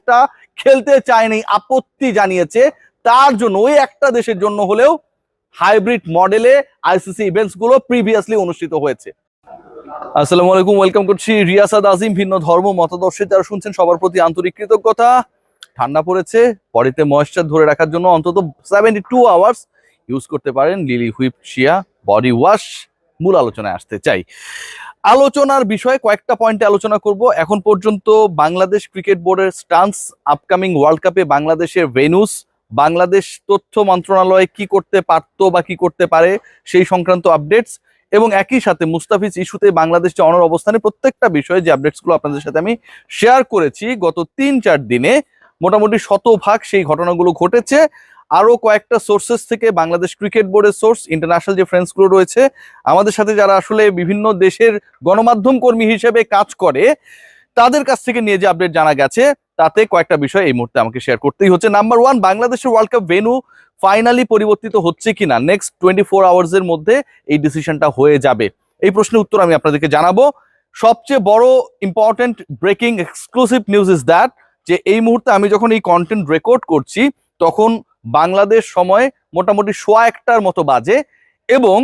বাংলাদেশটা খেলতে চায়নি, আপত্তি জানিয়েছে, তার জন্য ওই একটা দেশের জন্য হলেও হাইব্রিড মডেলে আইসিসি ইভেন্টস গুলো প্রিভিয়াসলি অনুষ্ঠিত হয়েছে। আসসালামু আলাইকুম, ওয়েলকাম করছি রিয়াসাদ আজিম। ভিন্ন ধর্ম মতাদর্শে যারা শুনছেন সবার প্রতি আন্তরিক কৃতজ্ঞতা। ঠান্ডা পড়েছে, বডিতে ময়েশ্চার ধরে রাখার জন্য অন্তত 72 আওয়ার্স ইউজ করতে পারেন লিলি হুইপ শিয়া বডি ওয়াশ। মূল আলোচনায় আসতে চাই। আলোচনার বিষয়ে কয়েকটা পয়েন্টে আলোচনা করব। এখন পর্যন্ত বাংলাদেশ ক্রিকেট বোর্ডের স্টান্স, আপকামিং ওয়ার্ল্ড কাপে বাংলাদেশের ভেনুস, বাংলাদেশ তথ্য মন্ত্রণালয় কি করতে পারতো বা কি করতে পারে সেই সংক্রান্ত আপডেটস, এবং একই সাথে মুস্তাফিজ ইস্যুতে বাংলাদেশ যে অনর অবস্থানে প্রত্যেকটা বিষয়ে যে আপডেটসগুলো আপনাদের সাথে আমি শেয়ার করেছি গত 3-4 দিনে, মোটামুটি শতভাগ সেই ঘটনাগুলো ঘটেছে। আরো কয়েকটা সোর্সেস থেকে, বাংলাদেশ ক্রিকেট বোর্ডের সোর্স, ইন্টারন্যাশনাল যে ফ্রেন্ডসগুলো রয়েছে, আমাদের সাথে যারা আসলে বিভিন্ন দেশের গণমাধ্যম কর্মী হিসেবে কাজ করে, তাদের কাছ থেকে নিয়ে যে আপডেট জানা গেছে, তাতে কয়েকটা বিষয় এই মুহূর্তে আমাকে শেয়ার করতেই হচ্ছে। নাম্বার 1, বাংলাদেশের ওয়ার্ল্ড কাপ ভেন্যু ফাইনালি পরিবর্তিত হচ্ছে কিনা নেক্সট 24 আওয়ার্সের মধ্যে এই ডিসিশনটা হয়ে যাবে। এই প্রশ্নের উত্তর আমি আপনাদেরকে জানাবো। সবচেয়ে বড় important breaking exclusive news is that, যে এই মুহূর্তে আমি যখন এই কন্টেন্ট রেকর্ড করছি তখন বাংলাদেশ সময় মোটামুটি 1:15টার মতো বাজে, এবং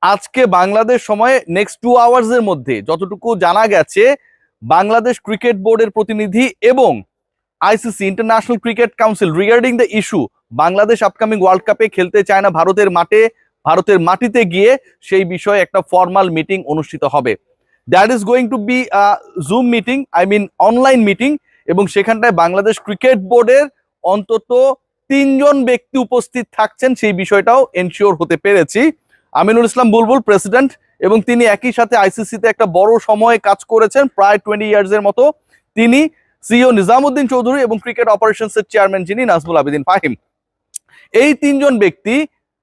আজকে বাংলাদেশ সময়ে নেক্সট 2 আওয়ার্সের মধ্যে যতটুকু জানা গেছে, বাংলাদেশ ক্রিকেট বোর্ডের প্রতিনিধি এবং ICC international cricket council regarding the issue Bangladesh upcoming world কাপে খেলতে চায় না ভারতের মাটিতে গিয়ে, সেই বিষয়ে একটা ফর্মাল মিটিং অনুষ্ঠিত হবে। That is going to be Zoom meeting, I mean online meeting, এবং সেখানটায় বাংলাদেশ ক্রিকেট বোর্ডের অন্তত 3 জন ব্যক্তি উপস্থিত থাকছেন, সেই বিষয়টাও এনশিওর হতে পেরেছি। আমিনুল ইসলাম বুলবুল প্রেসিডেন্ট, এবং তিনি একই সাথে আইসিসিতে একটা বড় সময়ে কাজ করেছেন, প্রায় 20 ইয়ার্সের মতো। তিনি সিইও নিজামুদ্দিন চৌধুরী এবং ক্রিকেট অপারেশনসের চেয়ারম্যান যিনি নাজমুল আবেদিন ফাহিম। এই 3 জন ব্যক্তি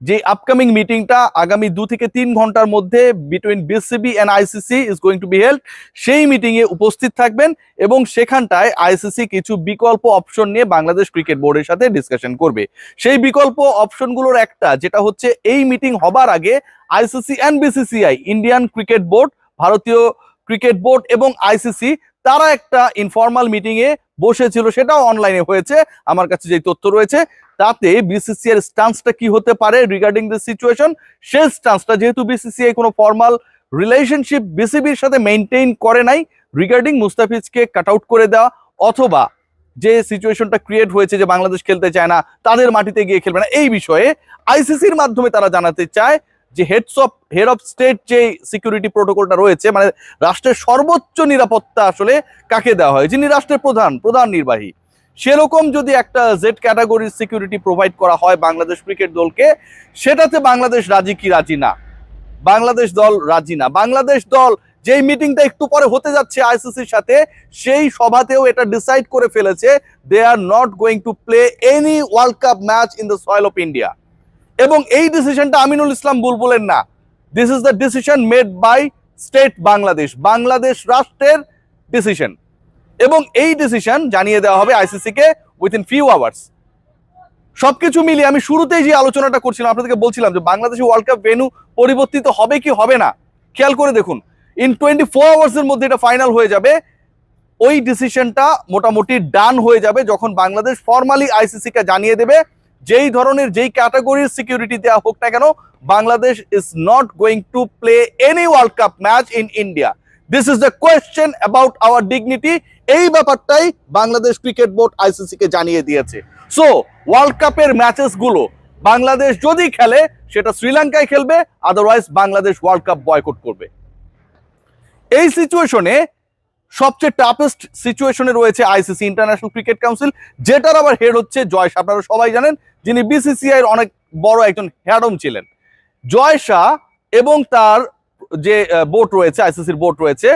যে আপকামিং মিটিংটা আগামী 2 থেকে 3 ঘন্টার মধ্যে between BCB and ICC is going to be held, সেই মিটিং এ উপস্থিত থাকবেন, এবং সেখানটায় আইসিসি কিছু বিকল্প অপশন নিয়ে বাংলাদেশ ক্রিকেট বোর্ডের সাথে ডিসকাশন করবে। সেই বিকল্প অপশনগুলোর একটা যেটা হচ্ছে, এই মিটিং হবার আগে ICC and BCCI, Indian cricket board, ভারতীয় ক্রিকেট বোর্ড এবং আইসিসি, তারা একটা ইনফর্মাল মিটিং এ বসেছিল, সেটাও অনলাইনে হয়েছে। আমার কাছে যে তথ্য রয়েছে তাতে বিসিসিআই এর স্ট্যান্সটা কি হতে পারে রিগার্ডিং দিস সিচুয়েশন, সেই স্ট্যান্সটা, যেহেতু বিসিসিআই কোনো ফর্মাল রিলেশনশিপ বিসিবির সাথে মেইনটেইন করে নাই রিগার্ডিং মুস্তাফিজকে কাট আউট করে দেওয়া, অথবা যে সিচুয়েশনটা ক্রিয়েট হয়েছে যে বাংলাদেশ খেলতে চায় না, তাদের মাটিতে গিয়ে খেলবে না, এই বিষয়ে আইসিসির মাধ্যমে তারা জানাতে চায় যে হেড অফ স্টেট যে সিকিউরিটি প্রোটোকলটা রয়েছে, মানে রাষ্ট্রের সর্বোচ্চ নিরাপত্তা আসলে কাকে দেওয়া হয়, যিনি রাষ্ট্রের প্রধান নির্বাহী, সেরকম যদি একটা জেড ক্যাটাগরির সিকিউরিটি প্রোভাইড করা হয় বাংলাদেশ ক্রিকেট দলকে, সেটাতে বাংলাদেশ রাজি কি রাজি না? বাংলাদেশ দল রাজি না। বাংলাদেশ দল যেই মিটিংটা একটু পরে হতে যাচ্ছে আইসিসির সাথে, সেই সভাতেও এটা ডিসাইড করে ফেলেছে, they are not going to play any world cup match in the soil of India. এবং এই ডিসিশনটা আমিনুল ইসলাম বুলবুলের না, this is the decision made by state Bangladesh রাষ্ট্রের ডিসিশন, এবং এই ডিসিশন জানিয়ে দেওয়া হবে আইসিসি কে উইথিন ফিউ আওয়ার্স। সবকিছু মিলিয়ে আমি শুরুতেই যে আলোচনাটা করছিলাম, আপনাদেরকে বলছিলাম যে বাংলাদেশে ওয়ার্ল্ড কাপ ভেন্যু পরিবর্তিত হবে কি হবে না, খেয়াল করে দেখুন, ইন 24 আওয়ার্সের মধ্যে এটা ফাইনাল হয়ে যাবে। ওই ডিসিশনটা মোটামুটি ডান হয়ে যাবে যখন বাংলাদেশ ফর্মালি আইসিসি কে জানিয়ে দেবে, যেই ধরনের যেই ক্যাটাগরির সিকিউরিটি দেওয়া হোক না কেন, Bangladesh is not going to play any world cup match in India. This is the question about our dignity. এই ব্যাপারটাই বাংলাদেশ ক্রিকেট বোর্ড আইসিসি কে জানিয়ে দিয়েছে। সো ওয়ার্ল্ড কাপের ম্যাচেস গুলো বাংলাদেশ যদি খেলে, সেটা শ্রীলঙ্কায় খেলবে, otherwise Bangladesh world cup boycott করবে। এই সিচুয়েশনে সবচেয়ে টাফেস্ট সিচুয়েশনে রয়েছে আইসিসি ইন্টারন্যাশনাল ক্রিকেট কাউন্সিল, যেটার আবার হেড হচ্ছে জয় শাহ। আপনারা সবাই জানেন, যিনি বিসিসিআই এর অনেক বড় একজন হেডম ছিলেন। জয় শাহ এবং তার যে বোর্ড রয়েছে, আইসিসির বোর্ড রয়েছে,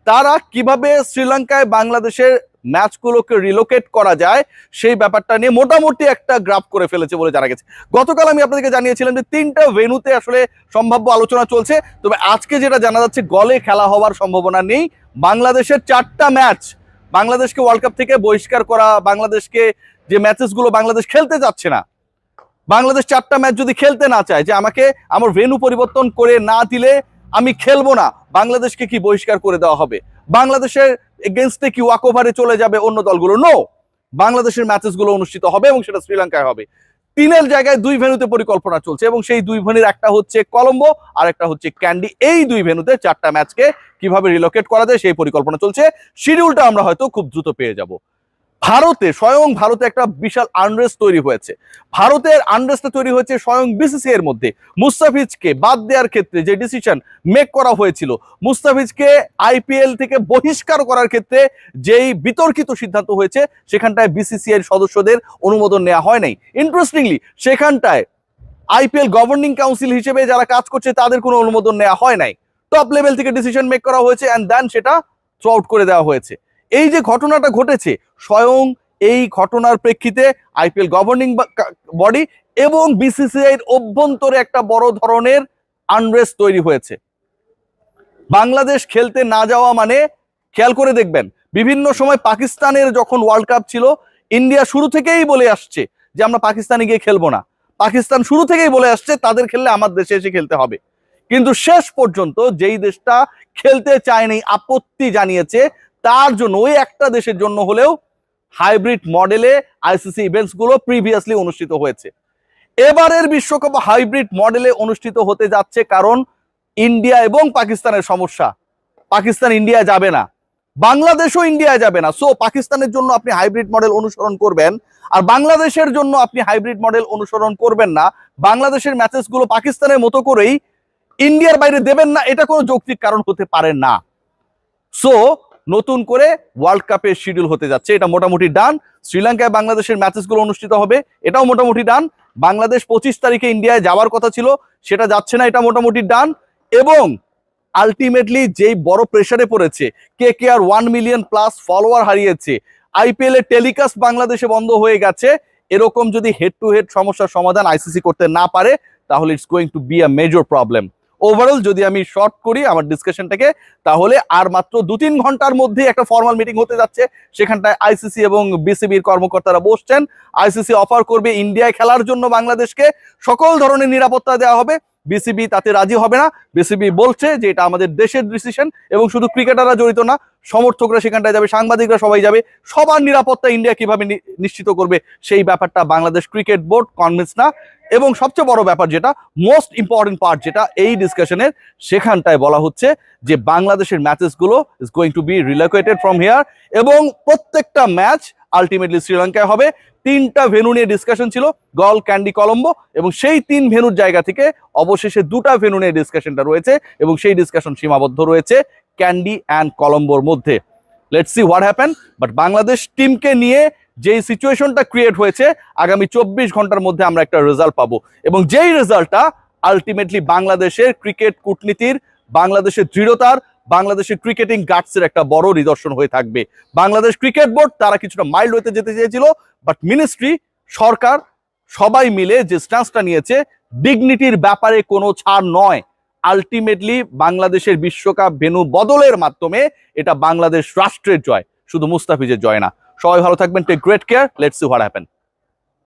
তারা কিভাবে শ্রীলঙ্কায় বাংলাদেশের ম্যাচগুলোকে রিলোকেট করা যায় সেই ব্যাপারটা নিয়ে মোটামুটি একটা গ্রাফ করে ফেলেছে বলে জানা গেছে। গতকাল আমি আপনাদেরকে জানিয়েছিলাম যে 3টা ভেন্যুতে আসলে সম্ভাব্য আলোচনা চলছে, তবে আজকে যেটা জানা যাচ্ছে গলে খেলা হওয়ার সম্ভাবনা নেই। বাংলাদেশের 4টা ম্যাচ, বাংলাদেশকে ওয়ার্ল্ড কাপ থেকে বহিষ্কার করা, বাংলাদেশকে যে ম্যাচেসগুলো বাংলাদেশ খেলতে যাচ্ছে না, বাংলাদেশ 4টা ম্যাচ যদি খেলতে না চায়, যে আমাকে আমার ভেন্যু পরিবর্তন করে না দিলে আমি খেলবো না, বাংলাদেশকে কি বহিষ্কার করে দেওয়া হবে? বাংলাদেশের এগেইনস্টে কি ওয়াকওভারে চলে যাবে অন্য দলগুলো? নো, বাংলাদেশের ম্যাচেসগুলো অনুষ্ঠিত হবে এবং সেটা শ্রীলঙ্কায় হবে। 3 জায়গায় 2 ভেন্যুতে পরিকল্পনা চলছে এবং সেই 2 ভেন্যুর একটা হচ্ছে কলম্বো আর একটা হচ্ছে ক্যান্ডি। এই 2 ভেন্যুতে 4টা ম্যাচকে কিভাবে রিলোকেট করা যায় সেই পরিকল্পনা চলছে। শিডিউলটা আমরা হয়তো খুব দ্রুত পেয়ে যাব। স্বয়ং ভারতে একটা বিশাল আনরেস্ট তৈরি হয়েছে। ভারতের আনরেস্টটা তৈরি হয়েছে স্বয়ং বিসিসিআই এর মধ্যে। মুস্তাফিজকে বাদ দেওয়ার ক্ষেত্রে যে ডিসিশন মেক করা হয়েছিল, মুস্তাফিজকে আইপিএল থেকে বহিষ্কার করার ক্ষেত্রে যেই বিতর্কিত সিদ্ধান্ত হয়েছে, সেখানটায় বিসিসিআই এর সদস্যদের অনুমোদন নেওয়া হয় নাই। ইন্টারেস্টিংলি সেখানটায় আইপিএল গভর্নিং কাউন্সিল হিসেবে যারা কাজ করছে তাদের কোনো অনুমোদন নেওয়া হয় নাই। টপ লেভেল থেকে ডিসিশন মেক করা হয়েছে এন্ড দেন সেটা থ্রো আউট করে দেওয়া হয়েছে। এই যে ঘটনাটা ঘটেছে, স্বয়ং এই ঘটনার প্রেক্ষিতে আইপিএল গভর্নিং বডি এবং বিসিসিআই এর অভ্যন্তরে একটা বড় ধরনের আনরেস্ট তৈরি হয়েছে। বাংলাদেশ খেলতে না যাওয়া মানে, খেয়াল করে দেখবেন, বিভিন্ন সময় পাকিস্তানের যখন ওয়ার্ল্ড কাপ ছিল, ইন্ডিয়া শুরু থেকেই বলে আসছে যে আমরা পাকিস্তানে গিয়ে খেলবো না। পাকিস্তান শুরু থেকেই বলে আসছে তাদের খেললে আমার দেশে এসে খেলতে হবে। কিন্তু শেষ পর্যন্ত যেই দেশটা খেলতে চায়নি, আপত্তি জানিয়েছে, তার জন্য ওই একটা দেশের জন্য হলেও হাইব্রিড মডেলে আইসিসি ইভেন্টস গুলো প্রিভিয়াসলি অনুষ্ঠিত হয়েছে। এবারের বিশ্বকাপ হাইব্রিড মডেলে অনুষ্ঠিত হতে যাচ্ছে কারণ ইন্ডিয়া এবং পাকিস্তানের সমস্যা। পাকিস্তান ইন্ডিয়া যাবে না, বাংলাদেশও ইন্ডিয়া যাবে না। সো পাকিস্তানের জন্য আপনি হাইব্রিড মডেল অনুসরণ করবেন আর বাংলাদেশের জন্য আপনি হাইব্রিড মডেল অনুসরণ করবেন না। বাংলাদেশের ম্যাচেস গুলো পাকিস্তানের মতো করেই ইন্ডিয়ার বাইরে দেবেন না, এটা কোনো যৌক্তিক কারণ হতে পারে না। সো নতুন করে ওয়ার্ল্ড কাপের শিডিউল হতে যাচ্ছে, এটা মোটামুটি ডান। শ্রীলঙ্কায় বাংলাদেশের ম্যাচেস গুলো অনুষ্ঠিত হবে, এটাও মোটামুটি ডান। বাংলাদেশ 25 তারিখে ইন্ডিয়ায় যাওয়ার কথা ছিল, সেটা যাচ্ছে না, এটা মোটামুটি ডান। এবং আলটিমেটলি যেই বড় প্রেসারে পড়েছে, কেকেআর 1 মিলিয়ন প্লাস ফলোয়ার হারিয়েছে, আইপিএল এর টেলিকাস্ট বাংলাদেশে বন্ধ হয়ে গেছে, এরকম যদি হেড টু হেড সমস্যার সমাধান আইসিসি করতে না পারে তাহলে it's going to be a major problem. Overall যদি আমি শর্ট করি আমার ডিসকাশনটাকে, তাহলে আর মাত্র 2-3 ঘন্টার মধ্যে একটা ফর্মাল মিটিং হতে যাচ্ছে। সেখানটায় আইসিসি এবং বিসিবির কর্মকর্তারা বসছেন। আইসিসি অফার করবে ইন্ডিয়ায় খেলার জন্য বাংলাদেশকে সকল ধরনের নিরাপত্তা দেওয়া হবে। বিসিবি তাতে রাজি হবে না। বিসিবি বলছে যে এটা আমাদের দেশের ডিসিশন এবং শুধু ক্রিকেটাররা জড়িত না, সমর্থকরা সেখানটায় যাবে, সাংবাদিকরা সবাই যাবে। সবার নিরাপত্তা ইন্ডিয়া কিভাবে নিশ্চিত করবে সেই ব্যাপারটা বাংলাদেশ ক্রিকেট বোর্ড কনভিন্স না। এবং সবচেয়ে বড় ব্যাপার, যেটা মোস্ট ইম্পর্টেন্ট পার্ট, যেটা এই ডিসকাশনের, সেখানটায় বলা হচ্ছে যে বাংলাদেশের ম্যাচেসগুলো is going to be relocated from here এবং প্রত্যেকটা ম্যাচ আলটিমেটলি শ্রীলঙ্কায় হবে। 3টা ভেন্যু নিয়ে ডিসকাশন ছিল, গল, ক্যান্ডি, কলম্বো, এবং সেই 3 ভেন্যুর জায়গা থেকে অবশেষে 2টা ভেন্যু নিয়ে ডিসকাশনটা রয়েছে এবং সেই ডিসকাশন সীমাবদ্ধ রয়েছে ক্যান্ডি অ্যান্ড কলম্বোর মধ্যে। Let's see what happen. But Bangladesh টিমকে নিয়ে যেই সিচুয়েশনটা ক্রিয়েট হয়েছে, আগামী 24 ঘন্টার মধ্যে আমরা একটা রেজাল্ট পাবো এবং যেই রেজাল্টটা আলটিমেটলি বাংলাদেশের ক্রিকেট কূটনীতির, বাংলাদেশের দৃঢ়তার, বাংলাদেশের ক্রিকেটিং গাটসের একটা বড় নিদর্শন হয়ে থাকবে। বাংলাদেশ ক্রিকেট বোর্ড তারা কিছুটা মাইল্ড হতে যেতে চেয়েছিল, বাট মিনিস্ট্রি, সরকার সবাই মিলে যে স্ট্যান্সটা নিয়েছে, ডিগনিটির ব্যাপারে কোনো ছাড় নয়। আলটিমেটলি বাংলাদেশের বিশ্বকাপ ভেন্যু বদলের মাধ্যমে এটা বাংলাদেশ রাষ্ট্রের জয়, শুধু মুস্তাফিজের জয় না। সবাই ভালো থাকবেন, take great care, let's see what happen.